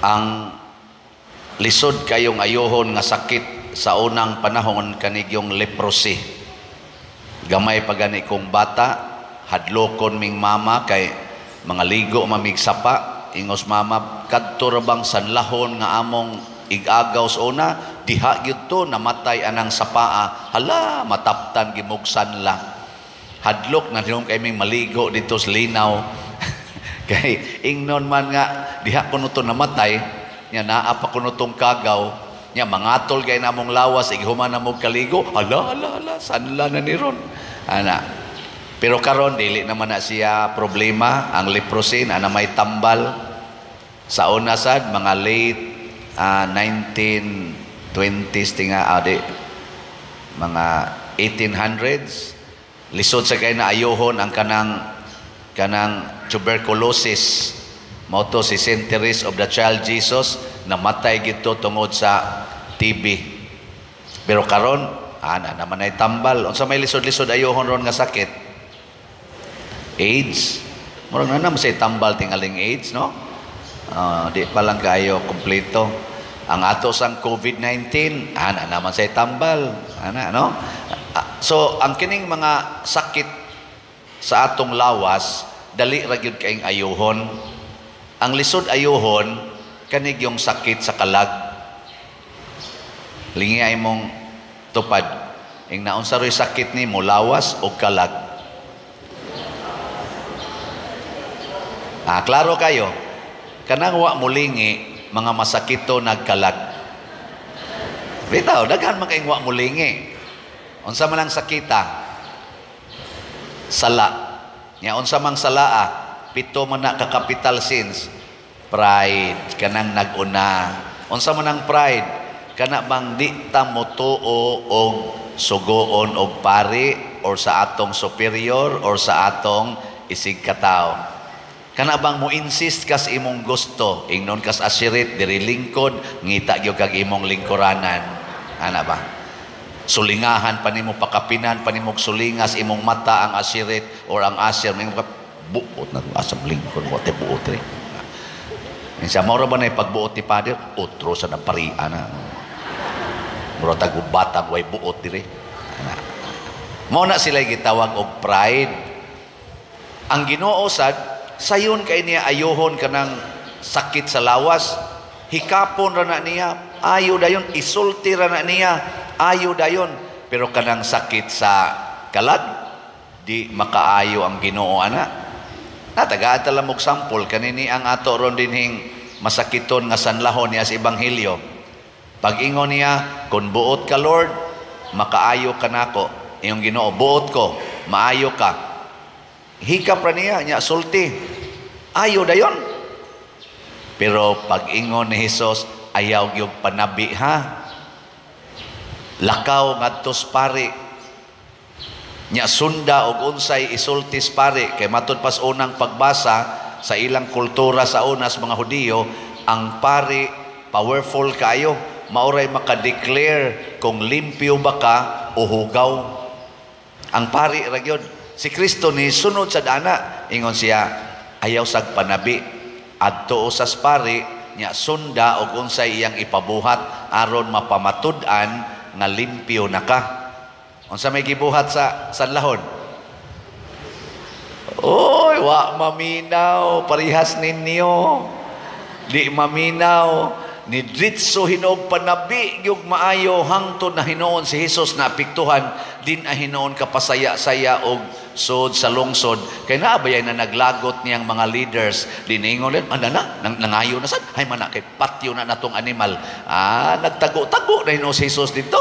ang lisod kayong ayohon nga sakit sa unang panahon kanigyong leprosy. Gamay pa gani kong bata, hadlokon ming mama kay mga ligo mamigsapa, ingos mama kadto ra bang sanlahon nga among igagaw sa una, diha gyud to namatay anang sapaa. Hala, mataptan gimugsan la. Hadlok na diyon kay ming maligo dito sa linaw. Kay ingnon man nga diha kuno to namatay, nya naa pa kuno tong kagaw, nya mangatol kay namong lawas ighuman na mo kaligo. Hala, sanla na ni ron. Ana. Pero karon dili naman na siya problema ang leprosy na may tambal. Sa una sad mga late 1920s tinga mga 1800s lisod sa kay na ayohon ang kanang tuberculosis. Mao to si Saint Teresa of the Child Jesus, namatay gito tungod sa TB. Pero karon ana naman ay tambal. Unsa may lisod-lisod ayohon ron nga sakit? AIDS. Murag na naman say tambal tingaling AIDS, no? Di pa lang kayo kompleto. Ang ato sang COVID-19, ana naman say tambal, ana, no? So ang kining mga sakit sa atong lawas dali ra gyud kaayong ayohon. Ang lisod ayohon kanig yung sakit sa kalag. Lingi ay mong tupad. Ing naon sa roy sakit ni mo lawas o kalag. Klaro kayo. Kanang wa mulingi mga masakito nagkalag. Bitaw, daghan man kayong wa mulingi. Unsa man ang sakita? Sala. Nya unsa mang salaa? 7 man na ka capital sins. Pride, kanang nag-una. Unsa man ang pride? Kana bang di ta motuo og sugoon og pari or sa atong superior or sa atong isig katawo. Kana bang mo insist kas imong gusto, ingnon kas asirit diri lingkod, ngita gyud kag imong lingkuranan. Ana ba? Sulingahan pa nimo pakapinan pa nimo sulingas imong mata ang asirit or ang asir ning buot na asam lingkod mo te buot re. Insa mo ra ba nay pagbuot ti pader, utro sa naparian na. Mura tagubatan way buot dire. Ana. Mao na sila gitawag og pride. Ang Ginoo sad sayon kay niya ayohon kanang sakit sa lawas, hikapon ra na niya, ayo dayon, isulti ra na niya, ayo dayon. Pero kanang sakit sa kalag, di makaayo ang Ginoo ana. Natagaan tala mog sampol kanini ang ato ron dinhing masakiton nga sanlahon niya sa ebanghelyo. Pag ingon niya, kun buot ka Lord, makaayo ka nako. Iyong Ginoo, buot ko, maayo ka. Hikap ra niya, nya sulti. Ayo dayon. Pero pag ingon ni Hesus, ayaw yung panabi ha. Lakaw ngadtos pari. Nya sunda og unsay isultis pari kay matud pas unang pagbasa sa ilang kultura sa unas mga Hudiyo, ang pari powerful kayo. Mauray maka-declare kung limpyo ba ka o hugaw. Ang pari ra gyud. Si Kristo ni sunod sa dana, ingon siya, ayaw sag panabi, adto usas pari, nya sunda og unsay iyang ipabuhat aron mapamatud-an nga limpyo na ka. Unsa may gibuhat sa sanlahon? Oy, wa maminaw, parihas ninyo. Di maminaw. Ni dritso hinog panabi yung maayo hangtod na hinoon si Jesus na apektuhan din a hinoon kapasaya-saya og sod sa lungsod. Kay naabayay na naglagot niyang mga leaders diningon len manana nangayo na sad hay man kay patyo na natong animal. Nagtago-tago na hinoon si Jesus dito.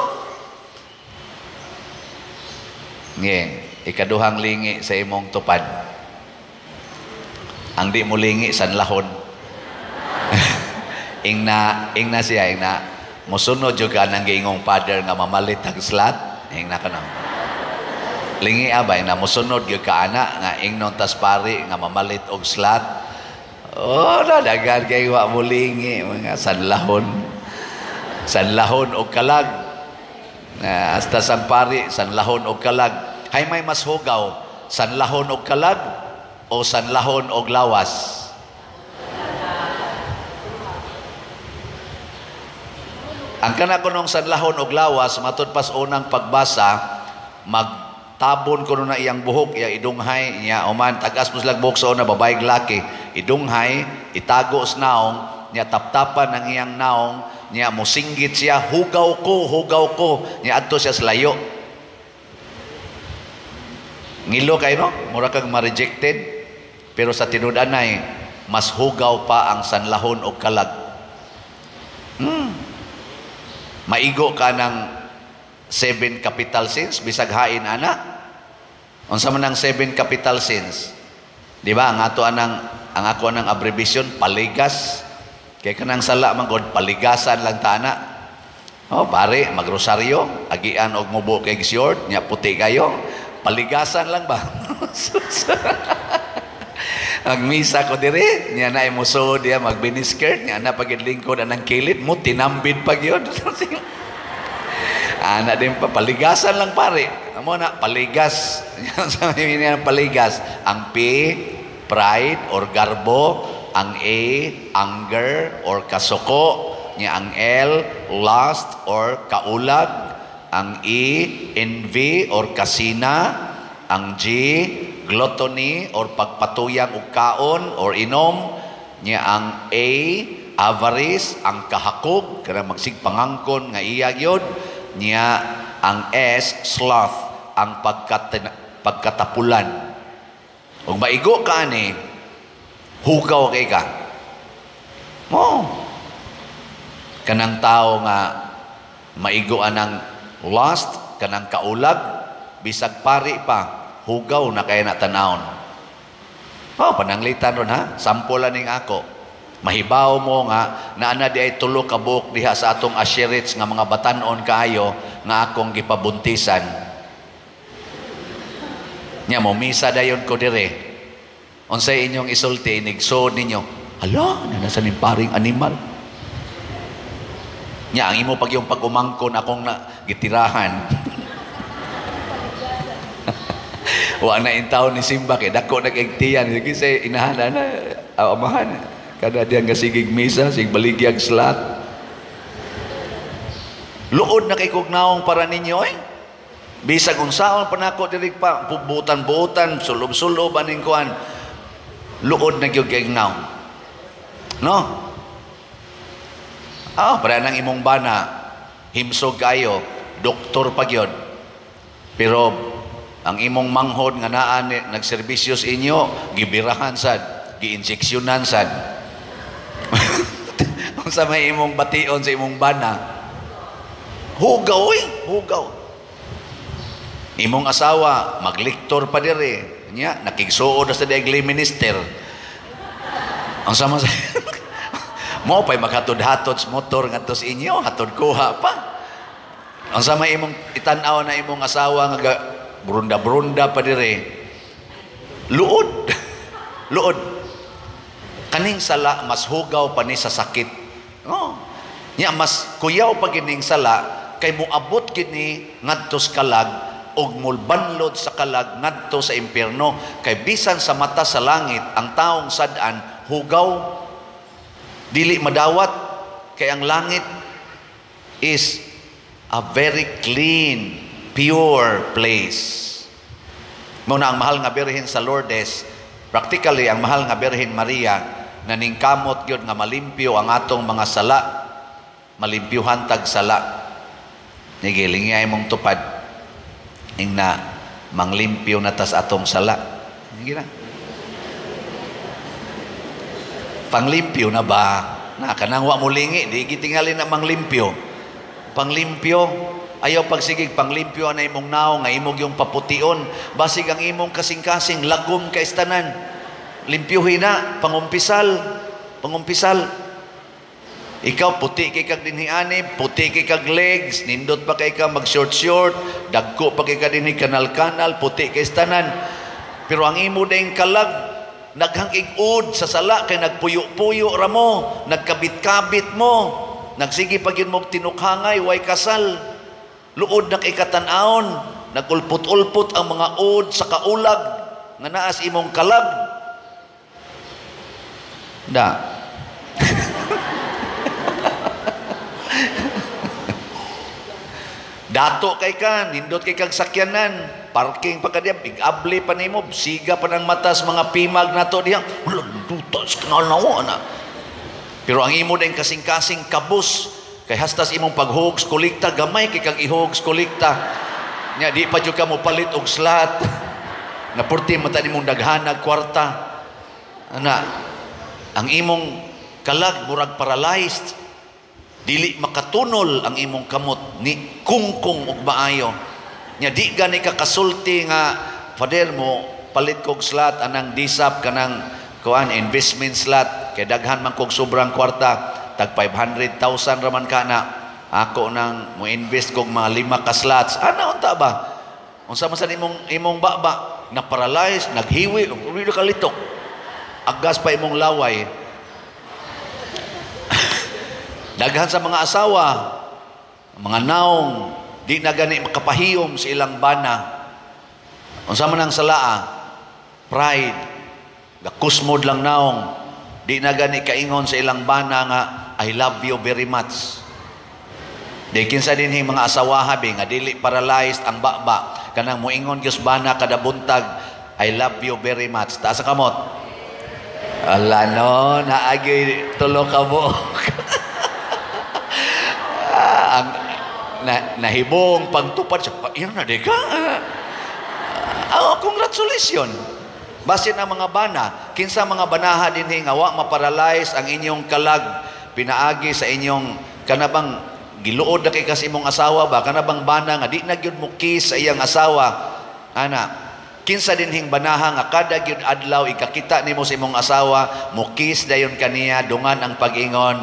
Ikaduhang lingi sa imong tupad. Ang di mo lingi sanlahon. Ingna siya, musunod yung ka ng giingong father nga mamalit ang slat. Ingna ka na. Lingi abay na musunod yung ka ana nga ingnon tas pari nga mamalit og slat. Nadagan kayo wa mo lingi mga sanlahon. Sanlahon og kalag. Hasta sang pari, sanlahon og kalag. Hay may mas hugaw, sanlahon og kalag o sanlahon og lawas? Ang kana ko nung sanlahon og lawas, matod pas unang pagbasa, magtabon ko na iyang buhok, iya idunghay, niya uman, tagas mo silang buhok sa una, babaeng laki, idunghay, itago sa naong, niya taptapan ng iyang naong, niya musinggit siya, hugaw ko, niya adto siya sa layo. Ngilo kayo, no? Mura kang ma-rejected, pero sa tinud-anay, mas hugaw pa ang sanlahon o kalag. Maigo ka ng 7 capital sins, bisag hain ana. Unsa man ang 7 capital sins? Di ba? Ang ako anang abbreviation, paligas. Kaya kanang sala magod, paligasan lang tana. Oh, pare, magrosaryo, agian og mubo kay gisiyord, nya puti kayo. Paligasan lang ba? Ang misa ko dire, nya na imuso dia magbiniskirt, nya na pagid lingkod anang kilit mo tinambid pag yun. Ana din pa paligasan lang pare. Amo na paligas. Sabi niya paligas. Ang P, pride or garbo, ang A, anger or kasuko, nya ang L, lust or kaulag, ang E, envy or kasina, ang G, gluttony or pagpatuyang og kaon or inom, nya ang A, avarice, ang kahakog, kanang magsigpangangkon nga iya gyud, nya ang S, sloth, ang pagkatapulan. Ug maigo ka ani, hugaw kay ka. Kanang tao nga maigo anang lust, kanang kaulag, bisag pari pa, hugaw na kaya na tanawon. Pananglitan ron ha, sampulan ning ako. Mahibaw mo nga, naana di ay tulo ka buok diha sa atong asherits nga mga batanon kaayo nga akong gipabuntisan. Nya mo, misa dayon ko dire. Unsay inyong isulti, inigsod ninyo, hala, nasa ning paring animal. Nya, ang imo pag yung pag-umangkon akong gitirahan. Wa na intaw ni Simba kay dako nag-egtiyan kasi inahana na amahan kada diyang gasigig misa sig baligyag slat. Luod na kay kugnaong para ninyo bisag unsaon pa nako diri pa butan-butan sulob-sulob aning kuan. Luod na gyud kay ngnaw. No? Para nang imong bana himsog kayo, doktor pa gyud. Pero ang imong manghod nga naa nagserbisyo sa inyo, gibirahan sad, giinjeksyonan sad. Kung sa may imong bation sa imong bana, hugaw hugaw. Imong asawa, magliktor pa dire. Nya, nakigsuod na sa daigli minister. Ang sama sa... Mo pa'y maghatod-hatod sa motor nga to sa inyo, hatod kuha pa. Ang sama imong itanaw na imong asawa nga brunda-brunda pa dire. Luod. Luod. Kaning sala mas hugaw pa ni sa sakit. Nya mas kuyaw pa gining sala kay moabot gini ngadto sa kalag og mulbanlod sa kalag ngadto sa impierno kay bisan sa mata sa langit ang taong sad-an hugaw dili madawat kay ang langit is a very clean, pure place. Muna ang mahal nga birhen sa Lourdes, practically ang mahal nga birhen Maria naningkamot gyud nga malimpyo ang atong mga sala, malimpyuhan tag sala. Nigilingay mong tupad ing na manglimpyo na tas atong sala. Sige na. Panglimpyo na ba? Na kanang wa mulingi, di gitingali na manglimpyo. Panglimpyo, ayaw pagsigig panglimpyo na imong naong nga imong yung papution, basig ang imong kasing-kasing lagom ka istanan. Limpyuhin na, pangumpisal. Ikaw, puti kay kag dinhianib, puti kay kag legs, nindot pa kay ka mag-short-short, dagko pa kay ka dinhi kanal-kanal, puti kay istanan. Pero ang imo dayong kalag, naghangig-ud sa sala, kay nagpuyo-puyo ra mo, nagkabit-kabit mo, nagsigi pagin mo tinukhangay, way kasal. Luod na kay katanaon, nagulpot-ulpot ang mga ud sa kaulag, nga naas imong kalag. Dato kay ka, nindot kay kag sakyanan, parking pa ka diya, big-abli pa nimo, siga pa ng matas, mga pimag na to diya, wala, dutas, kanal na na. Pero ang imo din kasing-kasing kabus, kay hastas imong paghugs kolekta, gamay kay kag ihugs kolekta. Nya, di pa dyan ka mo palit og slot. Napurti mata nimong daghanag kwarta. Ana, ang imong kalag, murag paralyzed. Dili makatunol ang imong kamot ni kungkung ug maayo. Nya di gani ka kasulti nga pader mo palit kog slot anang disap kanang kuan investment slot kay daghan man kog sobrang kwarta tag 500,000 raman kana ako nang mo invest kog mga 5 ka slots ana unta ba unsa man sa imong baba na paralyze naghiwi ug kalitok agas pa imong laway. Daghan sa mga asawa, mga naong, di na gani makapahiyom sa ilang bana. Unsa man ang salaa, pride, gakusmod lang naong, di na gani kaingon sa ilang bana nga, I love you very much. Di kinsa din hing mga asawa habi, nga dili paralyzed ang baba, kanang muingon Diyos bana kada buntag, I love you very much. Taas ang kamot. Ala no, naagi tulo ka mo. Ang nahibong pagtupad sa pair na deka. Congratulations. Basin ang mga bana, kinsa mga banaha din nga wa maparalyze ang inyong kalag pinaagi sa inyong kanabang giluod na kay kas imong asawa ba kanabang bana nga di na gyud mo kiss sa iyang asawa. Ana, kinsa din hing banaha nga kada gyud adlaw ikakita nimo sa imong asawa mo kiss dayon kaniya dungan ang pag-ingon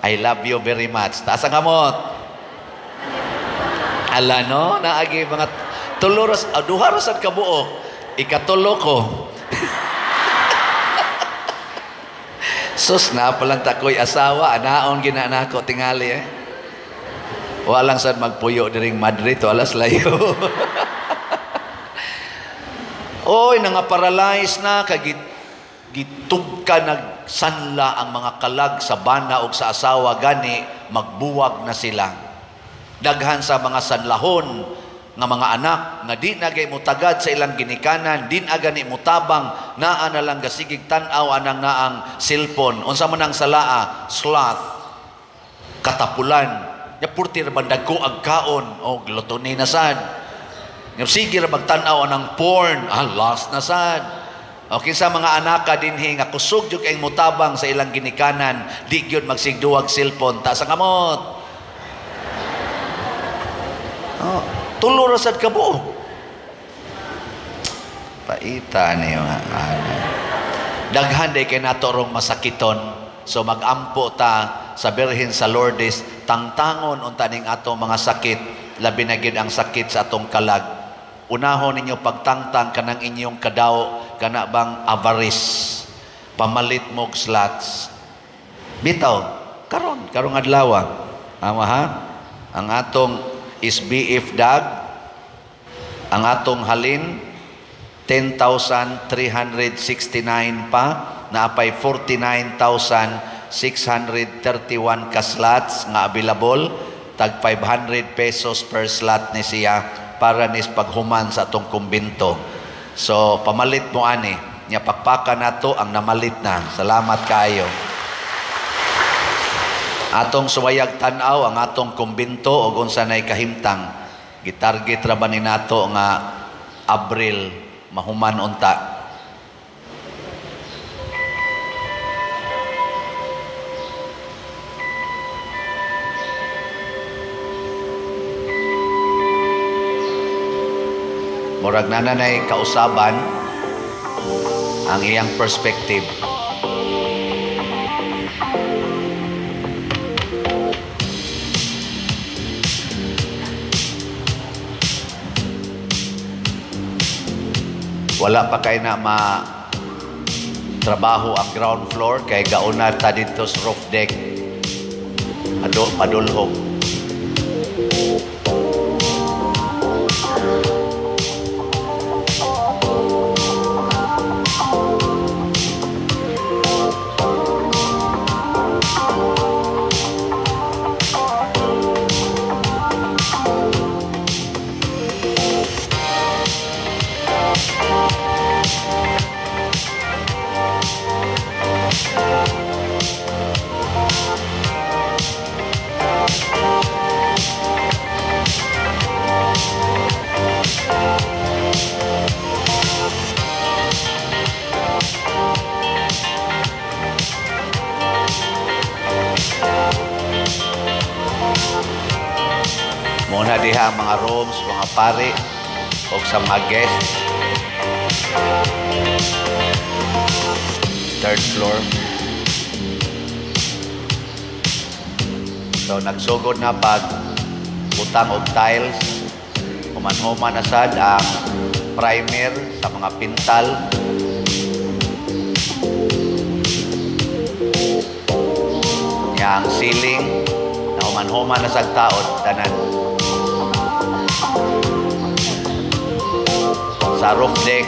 I love you very much. Taas ang kamot. Ala no, naagi mga tuloras, duha rasad ka buo, ikatulo ko. Sus na palang takoy asawa, anaon ginana ko tingali eh. Walang sad magpuyo diring Madrid, alas layo. Oy, nga paralyze na, gitug ka nagsanla ang mga kalag sa bana o sa asawa, gani, magbuwag na sila. Daghan sa mga sanlahon nga mga anak nga di na gay mutagad sa ilang ginikanan, din agani mutabang naa na lang gasigig tan-aw anang naang cellphone. Unsa man ang salaa, sloth, katapulan. Ya purti ra bandag ko ag kaon o glutoni na sad. Nga sige ra magtan-aw anang porn, lost na sad. O kinsa mga anaka dinhi nga kusog jud kay mutabang sa ilang ginikanan, di gyud magsigduwag cellphone. Taas ang kamot. Tulo rasad ka buo. Paita niyo nga. Daghan day kay nato rong masakiton. So magampo ta sa Birhen sa Lourdes, tangtangon unta ning ato mga sakit, labi na gid ang sakit sa atong kalag. Unahon ninyo pagtangtang kanang inyong kadaw, kana bang avarice, pamalit mog slots. Bitaw, karong adlaw. Ama ha? Ang atong is BF dag, ang atong halin 10,369 pa, naapay 49,631 ka slots nga available, tag 500 pesos per slot ni siya para nis paghuman sa atong kumbinto. So pamalit mo ani, nya pakpaka nato ang namalit na. Salamat kayo. Atong suwayag tan-aw ang atong kumbinto og unsa nay kahimtang. Gitarget ra ba ni nato nga Abril mahuman unta. Murag nanay kausaban ang iyang perspective. Wala pa kay na trabaho ang ground floor kay gauna ta dito sa roof deck. Padulhog. Mauna diha ang mga rooms, mga pari, o sa mga guests. Third floor. So, nagsugod na pag butang og tiles. Human-human na sad ang primer sa mga pintal. Yang ceiling na human-human na sad taon tanan. Sa roof deck,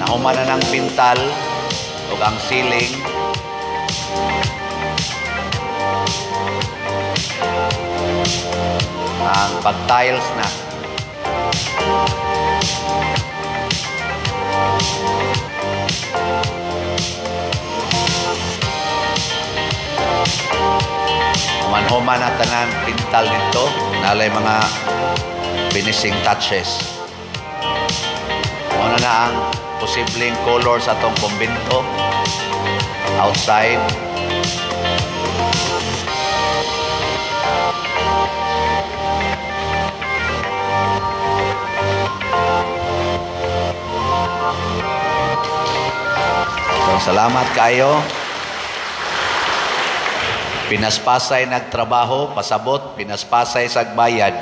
nahuman na ng pintal o ang ceiling. Ang pag-tiles na. Human-human na tanan pintal dito. Nalay mga finishing touches. Ano na ang posibleng color sa itong kumbinto outside. So, salamat kayo. Pinaspasay nagtrabaho, pasabot, pinaspasay sagbayad.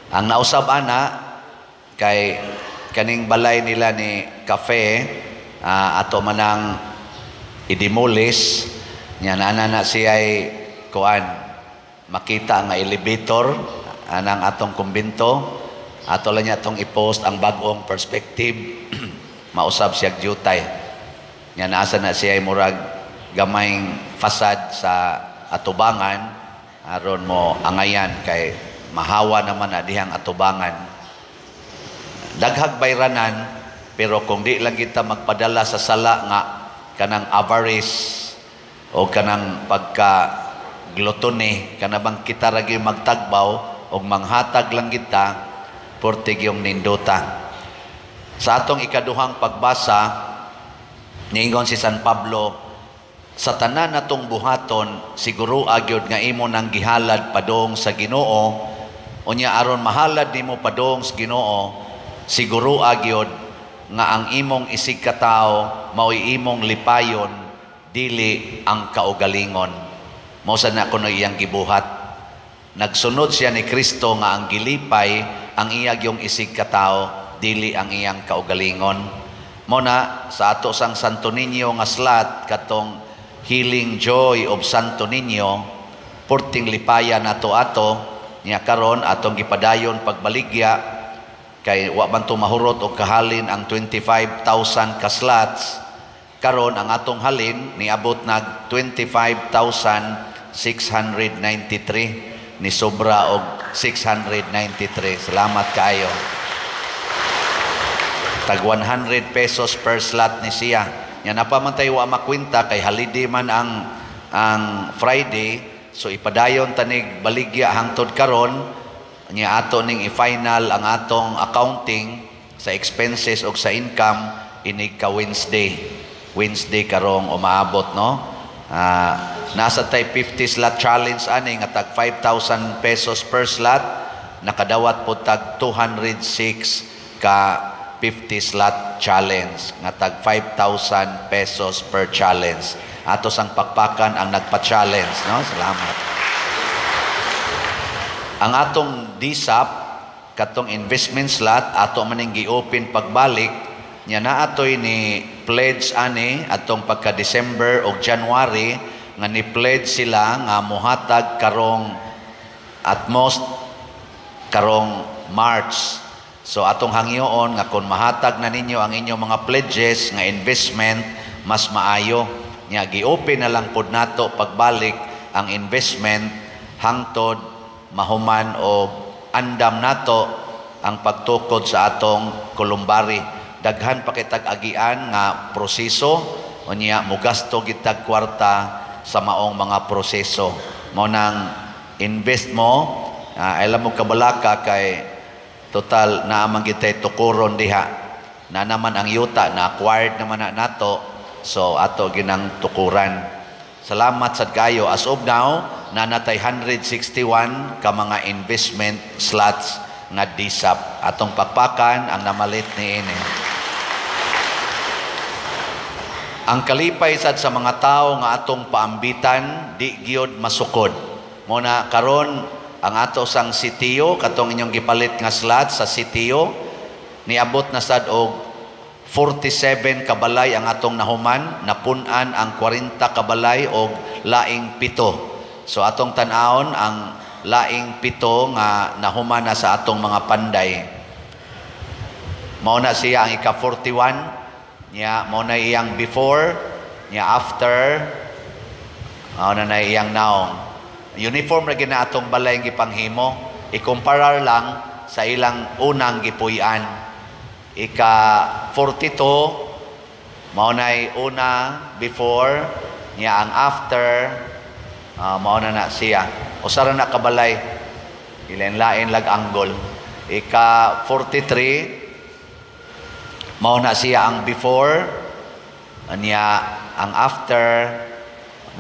Ang nausab ana kay kaning balay nila ni Cafe, ato manang i-demolish. Yan, na siya ay kuan, makita nga elevator, anang atong kumbinto. Ato lang niya itong i-post ang bagong perspective. Mausab siya jutay. Yan, asa na siya ay murag gamayng fasad sa atubangan. Aron mo angayan kay mahawa naman na dihang atubangan. Daghag bayranan, pero kung di lang kita magpadala sa sala nga kanang avarice o kanang pagka gluttony, kanabang kita ragi magtagbaw o manghatag lang kita, portig yung ninduta. Sa atong ikaduhang pagbasa, niingon si San Pablo, sa tanan natong buhaton, siguro agyod nga imo nang gihalad padong sa Ginoo, unya aron mahalad nimo padong sa Ginoo, siguro agyod nga ang imong isig katao mao'y imong lipayon, dili ang kaugalingon. Mao sa na kuno iyang gibuhat. Nagsunod siya ni Kristo nga ang gilipay ang iyang yung isig katao, dili ang iyang kaugalingon. Mo na sa ato sang Santo Niño nga slat katong Healing Joy of Santo Niño, purting lipaya nato ato niya karon atong gipadayon pagbaligya kay wa man to mahurot og kahalin ang 25,000 ka slots. Karon ang atong halin niabot nag 25,693, ni sobra og 693. Salamat kaayo. Tag 100 pesos per slot ni siya. Nya napamantay wa makwenta kay holiday man ang Friday, so ipadayon tanig baligya hangtod karon. Nya ato ning i-final ang atong accounting sa expenses o sa income inig ka Wednesday karong umaabot, no? Nasa tay 50 slot challenge ani nga tag 5,000 pesos per slot, nakadawat po tag 206 ka 50 slot challenge nga tag 5,000 pesos per challenge. Ato sang pakpakan ang nagpa-challenge, no? Salamat. Ang atong DSAP katong investment slot ato maning gi-open pagbalik nya na atoy ni pledge ani atong pagka December o January nga ni pledge sila nga mohatag karong at most karong March. So atong hangyoon nga kung mahatag na ninyo ang inyong mga pledges nga investment, mas maayo nya gi-open na lang pod nato pagbalik ang investment hangtod mahuman o andam nato ang pagtukod sa atong kulumbari. Daghan pa kitag agian nga proseso unya mugasto gitag kwarta sa maong mga proseso. Mo nang invest mo, alam mo kabalaka kay total na amang gitay tukuron diha. Na naman ang yuta na acquired naman na nato, so ato ginang tukuran. Salamat sad kayo. As of now, nanatay 161 ka mga investment slots nga DSAP. Atong pakpakan ang namalit ni ini. Ang kalipay sad sa mga tao nga atong paambitan, di gyud masukod. Muna karon ang ato sang sitiyo, katong inyong gipalit nga slot sa sitiyo, niabot na sad og 47 kabalay ang atong nahuman, napunan ang 40 kabalay og laing 7. So atong tan-awon ang laing 7 nga nahuman na sa atong mga panday. Mao na siya ang ika-41. Nya mo na iyang before, nya after, mao na iyang now. Uniform ra gid na atong balay gipanghimo, ikumparar lang sa ilang unang gipuy-an. Ika-42 mao na una before, nya ang after, mao na siya. Usa ra na kabalay, ilain-lain lag angle. Ika-43 mao na siya ang before, niya ang after,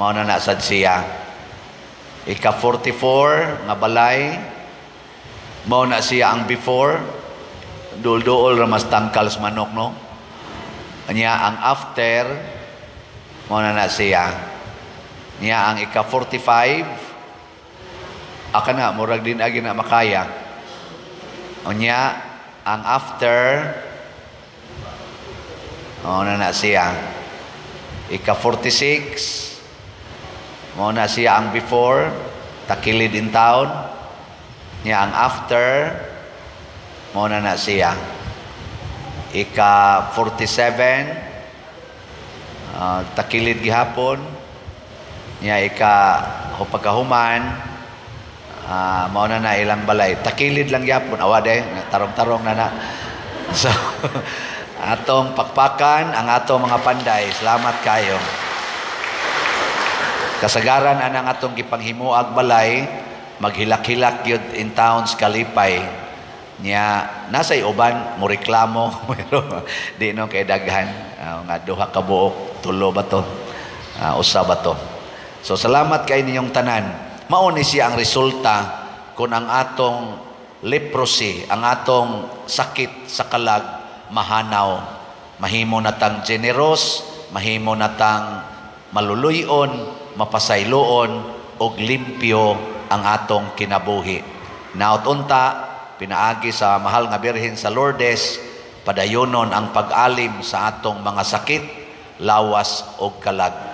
mao na sad siya. Ika-44 nga balay, mao na siya ang before, dul-duol ra mas tangkal sa manok, no? Niya ang after, mao na siya. Niya ang ika-45, aka na, murag din agi na makaya. Niya ang after, mao na siya. Ika-46 mao na siya ang before, takilid in town. Niya ang after, mao na siya. Ika-47 takilid gihapon. Niya pagkahuman, mao na ilang balay. Takilid lang gihapon, awade, tarong-tarong na. So atong pakpakan ang atong mga panday. Salamat kayo. Kasagaran anang atong gipanghimuag balay, maghilak-hilak yun in towns kalipay. Nya nasay uban mo reklamo pero di no kay daghan nga duha ka buok, tulo ba to? Usa ba to? So salamat kay ninyong tanan. Mao ni siya ang resulta kung ang atong leprosy, ang atong sakit sa kalag mahanaw. Mahimo natang generous, mahimo natang maluluyon, mapasayloon, og limpyo ang atong kinabuhi. Naot unta, pinaagi sa mahal nga Birhen sa Lourdes, padayonon ang pag-alim sa atong mga sakit, lawas og kalag.